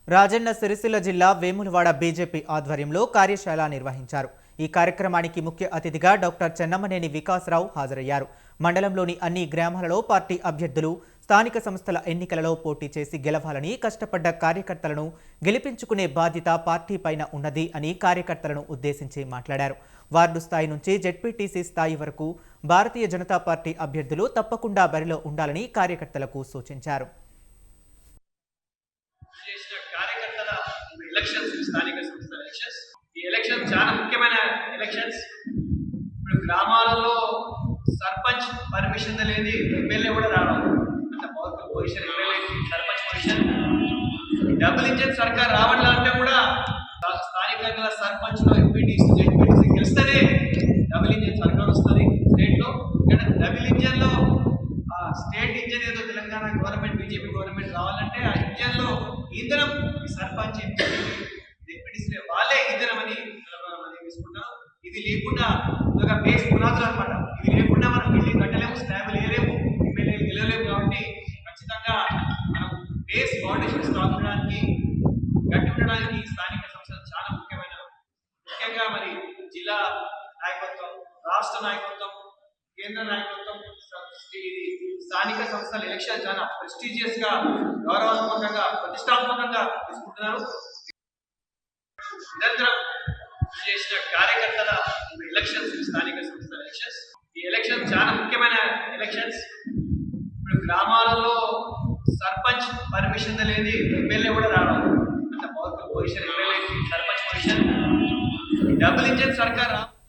రాజన్న సిరిసిల్ల జిల్లా వేములవాడ బీజేపీ ఆధ్వర్యంలో కార్యశాల నిర్వహించారు. ఈ కార్యక్రమానికి ముఖ్య అతిథిగా డాక్టర్ చెన్నమనేని వికాసరావు హాజరయ్యారు. మండలంలోని అన్ని గ్రామాలలో పార్టీ అభ్యర్థులు స్థానిక సంస్థల ఎన్నికలలో పోటీ చేసి గెలవాలని కష్టపడ్డ కార్యకర్తలను గెలిపించుకునే బాధ్యత పార్టీ పైన ఉన్నది అని కార్యకర్తలను ఉద్దేశించి మాట్లాడారు. వార్డు స్థాయి నుంచి జెడ్పీటీసీ స్థాయి వరకు భారతీయ జనతా పార్టీ అభ్యర్థులు తప్పకుండా బరిలో ఉండాలని కార్యకర్తలకు సూచించారు. ఎలక్షన్స్ స్థానిక సంస్థల ఎలక్షన్స్ ఈ ఎలక్షన్ చాలా ముఖ్యమైన ఎలక్షన్స్. ఇప్పుడు గ్రామాలలో సర్పంచ్ పర్మిషన్ లేదు, ఎమ్మెల్యే కూడా రావడం అంత powerful position MLA sarpanch position. Double engine సర్కార్ రావాలంటే కూడా స్థానికంగా సర్పంచ్ ఎంపీటీసీ జెడ్పీటీసీ గెలిస్తేనే డబుల్ ఇంజన్ సర్కార్ వస్తుంది స్టేట్ లో. ఇక్కడ డబుల్ ఇంజన్ లో స్టేట్ ఇంజన్ ఏదో తెలంగాణ గవర్నమెంట్ బీజేపీ గవర్నమెంట్ రావాలంటే ఆ ఇంజన్ లో ఇంధనం సర్పంచ్ డిప్యూటీసీ వాళ్ళే ఇంధనం అని తీసుకుంటాం. ఇది లేకుండా ఒక బేస్ పునాదులు అనమాట. ఇది లేకుండా మనం బిల్డింగ్ కట్టలేము, స్లాబ్ లేలేము, ఎమ్మెల్యేలు గెలవలేము. కాబట్టి ఖచ్చితంగా మనం బేస్ ఫౌండేషన్ స్ట్రాంగ్ ఉండడానికి గట్టి ఉండడానికి స్థానిక సంస్థలు చాలా ముఖ్యంగా మరి జిల్లా నాయకత్వం, రాష్ట్ర నాయకత్వం, కేంద్ర నాయకత్వం స్థానిక సంస్థల ఎలక్షన్ చాలా ప్రెస్టీజియస్ గా గౌరవాత్మకంగా ప్రతిష్టాత్మకంగా తీసుకుంటున్నారు. నిరంతరం చేసిన కార్యకర్తల ఎలక్షన్స్ స్థానిక సంస్థల ఎలక్షన్స్ ఈ ఎలక్షన్ చాలా ముఖ్యమైన ఎలక్షన్స్. ఇప్పుడు గ్రామాలలో సర్పంచ్ పర్మిషన్ లేదు, ఎమ్మెల్యే కూడా రావడం అంత powerful position MLA sarpanch position. Double engine సర్కార్